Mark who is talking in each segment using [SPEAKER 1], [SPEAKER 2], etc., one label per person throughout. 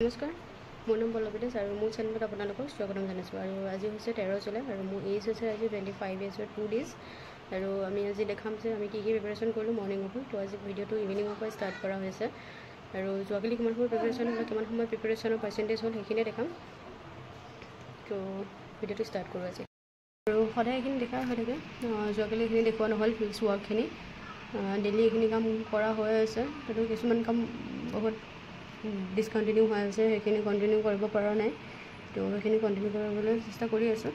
[SPEAKER 1] নমস্কাৰ, মোৰ নাম পল্লৱী দাস আৰু মোৰ চেনেলত আপোনালোকক স্বাগতম জনাইছোঁ। আৰু আজি হৈছে 13 জুলাই আৰু মোৰ এজ হৈছে আজি 25 years 2 days। আৰু আমি আজি দেখাম যে আমি কি প্ৰিপাৰেশ্যন কৰিলোঁ মৰ্ণিঙৰ পৰা। তো আজি ভিডিঅ'টো ইভিনিঙৰ পৰা ষ্টাৰ্ট কৰা হৈছে আৰু যোৱাকালি কিমান সময় প্ৰিপাৰেশ্যন হ'ল, কিমান সময় প্ৰিপাৰেশ্যনৰ পাৰ্চেণ্টেজ হ'ল সেইখিনিয়ে দেখাম। তো ভিডিঅ'টো ষ্টাৰ্ট কৰোঁ আজি। আৰু সদায় এইখিনি দেখা হৈ থাকে, যোৱাকালি এইখিনি দেখুওৱা নহ'ল ফিল্ডছ ৱৰ্কখিনি। ডেইলি এইখিনি কাম কৰা হৈ আছে, কিন্তু কিছুমান কাম বহুত ডিছকণ্টিনিউ হৈ আছে, সেইখিনি কণ্টিনিউ কৰিব পৰা নাই। তো সেইখিনি কণ্টিনিউ কৰিবলৈ চেষ্টা কৰি আছোঁ।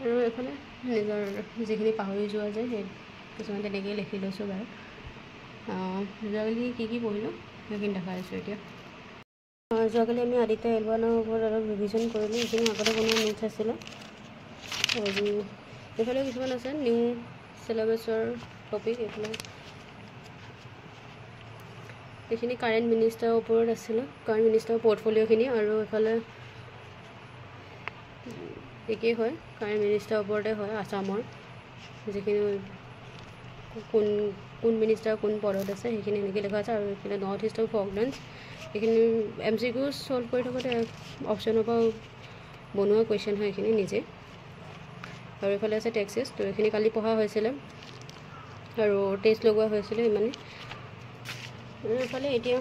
[SPEAKER 1] আৰু এইফালে নিজৰ যিখিনি পাহৰি যোৱা যায় সেই কিছুমান তেনেকৈয়ে লিখি লৈছোঁ বাৰু। যোৱাকালি কি পঢ়িলোঁ সেইখিনি দেখাই আছোঁ এতিয়া। যোৱাকালি আমি আদিত্য এলৱানৰ ওপৰত অলপ ৰিভিজন কৰিলোঁ, সেইখিনি আগতে বনোৱা নোটছ আছিলে। আজি এইফালে কিছুমান আছে নিউ চিলেবাছৰ টপিক। এইখিনি কাৰেণ্ট মিনিষ্টাৰৰ ওপৰত আছিলে, কাৰেণ্ট মিনিষ্টাৰৰ পৰ্টফলিঅ'খিনি। আৰু এইফালে একেই হয়, কাৰেণ্ট মিনিষ্টাৰৰ ওপৰতে হয় আছামৰ, যিখিনি কোন মিনিষ্টাৰ কোন পদত আছে সেইখিনি এনেকৈ লিখা আছে। আৰু এইফালে নৰ্থ ইষ্টৰ ফকলেণ্ডছ, এইখিনি MCQ ছল্ভ কৰি থাকোঁতে অপশ্যনৰ পৰা বনোৱা কুৱেশ্যন হয় এইখিনি নিজে। আৰু এইফালে আছে টেক্সেছ, তো এইখিনি কালি পঢ়া হৈছিলে আৰু টেষ্ট লগোৱা হৈছিলে ইমানে। আৰু এইফালে এতিয়া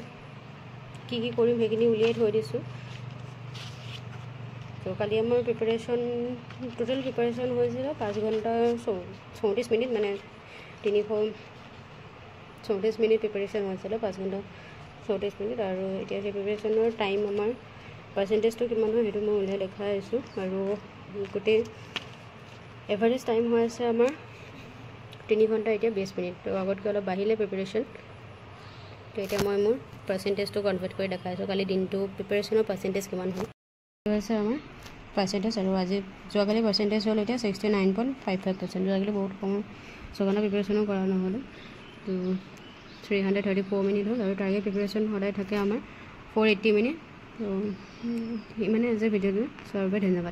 [SPEAKER 1] কি কৰিম সেইখিনি উলিয়াই থৈ দিছোঁ। তো কালি আমাৰ টোটেল প্ৰিপাৰেশ্যন হৈছিলে 5 ঘণ্টা 34 মিনিট, মানে 334 মিনিট প্ৰিপাৰেশ্যন হৈছিলে, 5 ঘণ্টা 34 মিনিট। আৰু এতিয়া সেই প্ৰিপাৰেশ্যনৰ টাইম আমাৰ পাৰ্চেণ্টেজটো কিমান হয় সেইটো মই উলিয়াই দেখাই আছোঁ। আৰু গোটেই এভাৰেজ টাইম হৈ আছে আমাৰ 3 ঘণ্টা এতিয়া 20 মিনিট। তো আগতকৈ অলপ বাঢ়িলে প্ৰিপাৰেশ্যন। তো এতিয়া মই মোৰ পাৰ্চেণ্টেজটো কনভাৰ্ট কৰি দেখাইছোঁ, কালি দিনটো প্ৰিপাৰেশ্যনৰ পাৰ্চেণ্টেজ কিমান হ'ল হৈছে আমাৰ পাৰ্চেণ্টেজ। আৰু আজি যোৱাকালি পাৰ্চেণ্টেজ হ'ল এতিয়া 69.55%। যোৱাকালি বহুত কম, ছঘণ্টা প্ৰিপাৰেশ্যনো কৰা নহ'লে। তো 334 মিনিট হ'ল। আৰু টাৰ্গেট প্ৰিপাৰেশ্যন সদায় থাকে আমাৰ 480 মিনিট। তো ইমানে আজি ভিডিঅ'টো চোৱাৰ বাবে ধন্যবাদ।